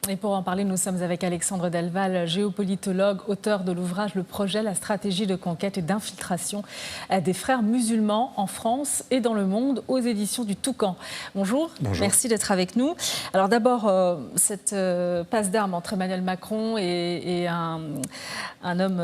Et pour en parler, nous sommes avec Alexandre Delval, géopolitologue, auteur de l'ouvrage Le projet, la stratégie de conquête et d'infiltration des frères musulmans en France et dans le monde, aux éditions du Toucan. Bonjour, merci d'être avec nous. Alors d'abord, cette passe d'armes entre Emmanuel Macron et un homme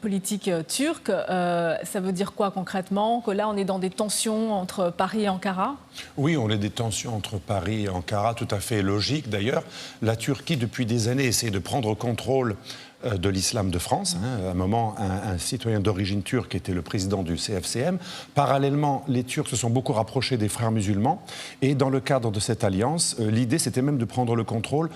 politique turc, ça veut dire quoi concrètement? Que là, on est dans des tensions entre Paris et Ankara? Oui, on est des tensions entre Paris et Ankara, tout à fait logique. D'ailleurs, la Turquie, depuis des années, essaie de prendre contrôle de l'islam de France. À un moment, un citoyen d'origine turque était le président du CFCM. Parallèlement, les Turcs se sont beaucoup rapprochés des frères musulmans. Et dans le cadre de cette alliance, l'idée, c'était même de prendre le contrôle,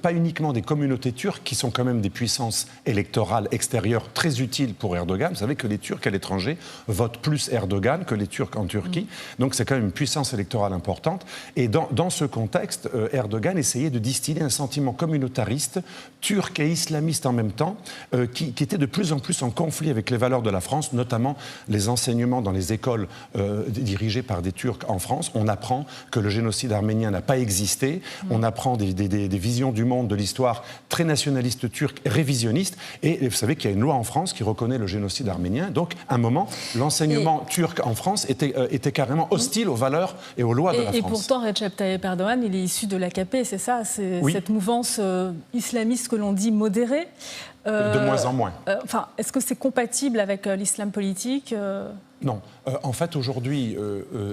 pas uniquement des communautés turques, qui sont quand même des puissances électorales extérieures très utiles pour Erdogan. Vous savez que les Turcs à l'étranger votent plus Erdogan que les Turcs en Turquie. Donc c'est quand même une puissance électorale importante. Et dans ce contexte, Erdogan essayait de distiller un sentiment communautariste, turc et islamiste en même temps, qui était de plus en plus en conflit avec les valeurs de la France, notamment les enseignements dans les écoles dirigées par des Turcs en France. On apprend que le génocide arménien n'a pas existé, on apprend des visions du monde, de l'histoire très nationaliste turque, révisionniste, et vous savez qu'il y a une loi en France qui reconnaît le génocide arménien. Donc, à un moment, l'enseignement turc en France était carrément hostile aux valeurs et aux lois de la France. Et pourtant, Recep Tayyip Erdogan, il est issu de l'AKP, c'est ça? C'est cette mouvance islamiste que l'on dit modérée. De moins en moins. Est-ce que c'est compatible avec l'islam politique? Non. En fait, aujourd'hui,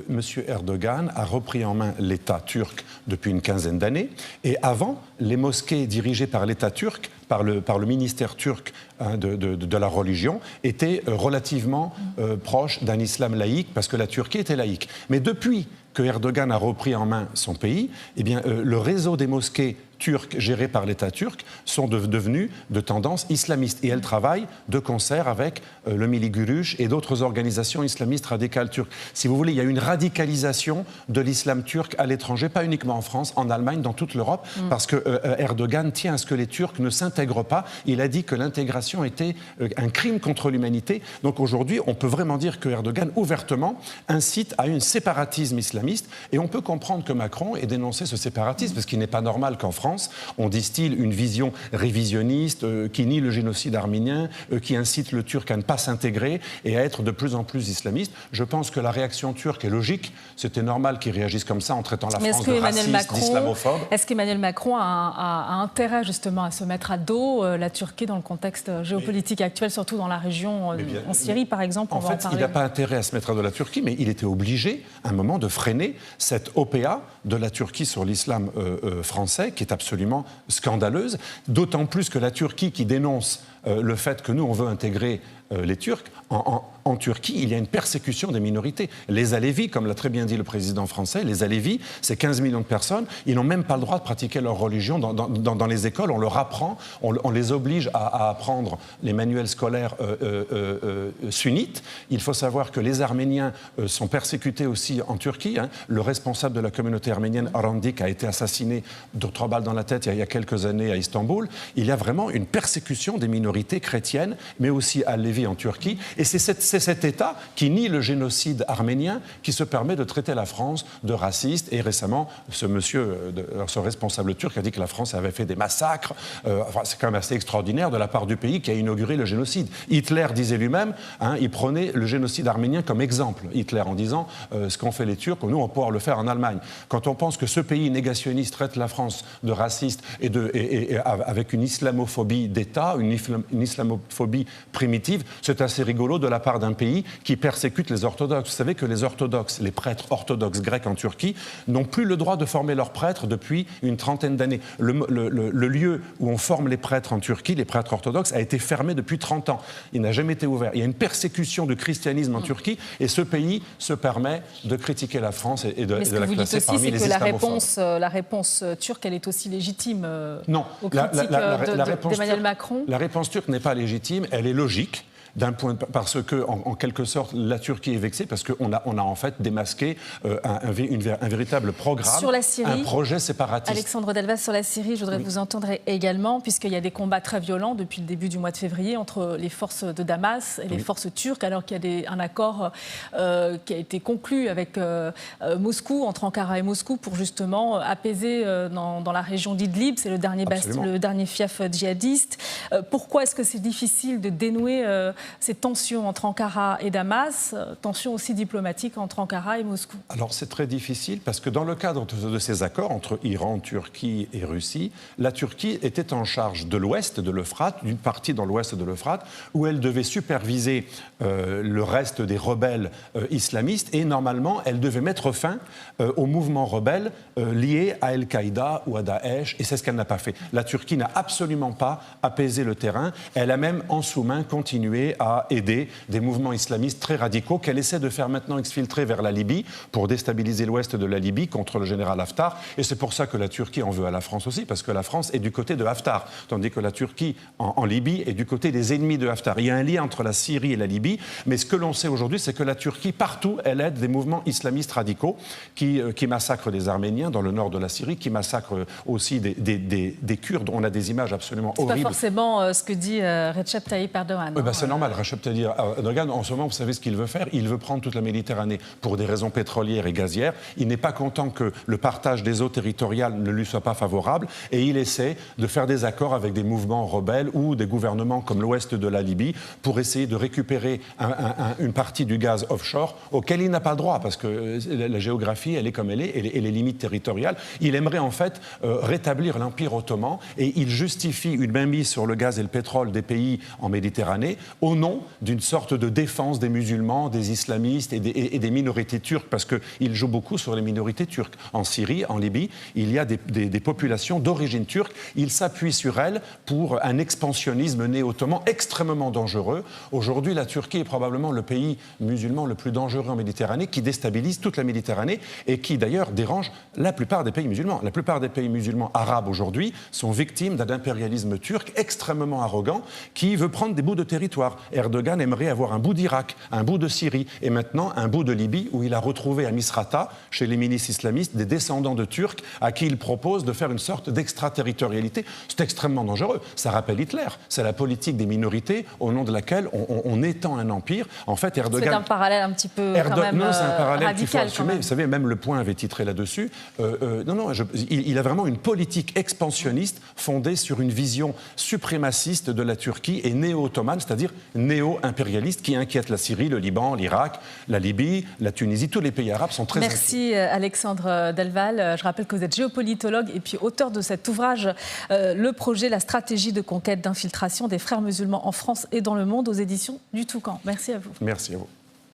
M. Erdogan a repris en main l'État turc depuis une quinzaine d'années. Et avant, les mosquées dirigées par l'État turc, par le ministère turc de la religion, étaient relativement proches d'un islam laïque, parce que la Turquie était laïque. Mais depuis que Erdogan a repris en main son pays, eh bien, le réseau des mosquées turques gérées par l'État turc sont devenues de tendance islamiste. Et elles travaillent de concert avec le Millî Görüş et d'autres organisations islamistes radicales turques. Si vous voulez, il y a une radicalisation de l'islam turc à l'étranger, pas uniquement en France, en Allemagne, dans toute l'Europe, parce que Erdogan tient à ce que les Turcs ne s'intègrent pas. Il a dit que l'intégration était un crime contre l'humanité. Donc aujourd'hui, on peut vraiment dire que Erdogan, ouvertement, incite à un séparatisme islamiste. Et on peut comprendre que Macron ait dénoncé ce séparatisme, parce qu'il n'est pas normal qu'en France, on distille une vision révisionniste qui nie le génocide arménien, qui incite le Turc à ne pas s'intégrer et à être de plus en plus islamiste. Je pense que la réaction turque est logique. C'était normal qu'il réagisse comme ça en traitant la France de raciste, d'islamophobe. Est-ce qu'Emmanuel Macron a intérêt justement à se mettre à dos la Turquie dans le contexte géopolitique actuel, surtout dans la région, en Syrie par exemple? En fait, il n'a pas intérêt à se mettre à dos la Turquie, mais il était obligé à un moment de freiner cette OPA de la Turquie sur l'islam français, qui est absolument scandaleuse, d'autant plus que la Turquie, qui dénonce le fait que nous, on veut intégrer les Turcs, en Turquie, il y a une persécution des minorités. Les Alévis, comme l'a très bien dit le président français, les Alévis, c'est 15 millions de personnes, ils n'ont même pas le droit de pratiquer leur religion dans les écoles, on leur apprend, on les oblige à apprendre les manuels scolaires sunnites. Il faut savoir que les Arméniens sont persécutés aussi en Turquie. Le responsable de la communauté arménienne, Arandik, a été assassiné de 3 balles dans la tête il y a quelques années à Istanbul. Il y a vraiment une persécution des minorités chrétiennes, mais aussi alévis en Turquie. Et c'est cet État qui nie le génocide arménien qui se permet de traiter la France de raciste. Et récemment, ce responsable turc a dit que la France avait fait des massacres. C'est quand même assez extraordinaire de la part du pays qui a inauguré le génocide. Hitler disait lui-même, il prenait le génocide arménien comme exemple, Hitler, en disant ce qu'ont fait les Turcs, nous, on va pouvoir le faire en Allemagne. Quand on pense que ce pays négationniste traite la France de raciste et avec une islamophobie d'État, une islamophobie primitive, c'est assez rigolo de la part d'un pays qui persécute les orthodoxes. Vous savez que les orthodoxes, les prêtres orthodoxes grecs en Turquie, n'ont plus le droit de former leurs prêtres depuis une trentaine d'années. Le lieu où on forme les prêtres en Turquie, les prêtres orthodoxes, a été fermé depuis 30 ans. Il n'a jamais été ouvert. Il y a une persécution du christianisme en Turquie et ce pays se permet de critiquer la France et de la classer parmi les islamophobes. La réponse turque, elle est aussi légitime non, aux critiques d'Emmanuel Macron? La réponse turque n'est pas légitime, elle est logique. parce que, en quelque sorte, la Turquie est vexée parce qu'on a en fait démasqué un véritable programme, sur la Syrie, un projet séparatiste. Alexandre Delval, sur la Syrie, je voudrais vous entendre également, puisqu'il y a des combats très violents depuis le début du mois de février entre les forces de Damas et les forces turques, alors qu'il y a un accord qui a été conclu avec Moscou, entre Ankara et Moscou, pour justement apaiser dans la région d'Idlib, c'est le dernier fief djihadiste. Pourquoi est-ce que c'est difficile de dénouer ces tensions entre Ankara et Damas, tensions aussi diplomatiques entre Ankara et Moscou? Alors c'est très difficile parce que dans le cadre de ces accords entre Iran, Turquie et Russie, la Turquie était en charge de l'ouest de l'Euphrate, d'une partie dans l'ouest de l'Euphrate, où elle devait superviser le reste des rebelles islamistes et normalement elle devait mettre fin aux mouvements rebelles liés à Al-Qaïda ou à Daesh, et c'est ce qu'elle n'a pas fait. La Turquie n'a absolument pas apaisé le terrain, elle a même en sous-main continué à aider des mouvements islamistes très radicaux qu'elle essaie de faire maintenant exfiltrer vers la Libye pour déstabiliser l'ouest de la Libye contre le général Haftar, et c'est pour ça que la Turquie en veut à la France aussi, parce que la France est du côté de Haftar, tandis que la Turquie en Libye est du côté des ennemis de Haftar. Il y a un lien entre la Syrie et la Libye, mais ce que l'on sait aujourd'hui, c'est que la Turquie, partout, elle aide des mouvements islamistes radicaux qui massacrent des Arméniens dans le nord de la Syrie, qui massacrent aussi des Kurdes. On a des images absolument horribles. C'est pas forcément ce que dit Recep Tayyip Erdogan. C'est normal. Recep Tayyip Erdogan, en ce moment, vous savez ce qu'il veut faire? Il veut prendre toute la Méditerranée pour des raisons pétrolières et gazières. Il n'est pas content que le partage des eaux territoriales ne lui soit pas favorable et il essaie de faire des accords avec des mouvements rebelles ou des gouvernements comme l'ouest de la Libye pour essayer de récupérer une partie du gaz offshore auquel il n'a pas le droit parce que la géographie, elle est comme elle est et les limites territoriales. Il aimerait en fait rétablir l'Empire ottoman et il justifie une mainmise sur le gaz et le pétrole des pays en Méditerranée au nom d'une sorte de défense des musulmans, des islamistes et des minorités turques parce qu'il joue beaucoup sur les minorités turques. En Syrie, en Libye, il y a des populations d'origine turque. Il s'appuie sur elles pour un expansionnisme néo-ottoman extrêmement dangereux. Aujourd'hui, la Turquie est probablement le pays musulman le plus dangereux en Méditerranée qui déstabilise toute la Méditerranée et qui d'ailleurs dérange la plupart des pays musulmans. La plupart des pays musulmans arabes aujourd'hui sont victimes d'un impérialisme turc extrêmement arrogant qui veut prendre des bouts de territoire. Erdogan aimerait avoir un bout d'Irak, un bout de Syrie et maintenant un bout de Libye où il a retrouvé à Misrata, chez les milices islamistes, des descendants de Turcs à qui il propose de faire une sorte d'extraterritorialité. C'est extrêmement dangereux. Ça rappelle Hitler. C'est la politique des minorités au nom de laquelle on étend un empire. En fait, Erdogan... C'est un parallèle un petit peu quand même non, c'est un parallèle qu'il faut radical, assumer. Vous savez, même Le Point avait titré là-dessus. Il a vraiment une politique expansionniste fondée sur une vision suprémaciste de la Turquie et néo-ottomane, c'est-à-dire néo-impérialiste qui inquiète la Syrie, le Liban, l'Irak, la Libye, la Tunisie. Tous les pays arabes sont très inquiets. Merci Alexandre Delval. Je rappelle que vous êtes géopolitologue et puis auteur de cet ouvrage, le projet La stratégie de conquête d'infiltration des frères musulmans en France et dans le monde aux éditions du Toucan. Merci à vous. Merci à vous.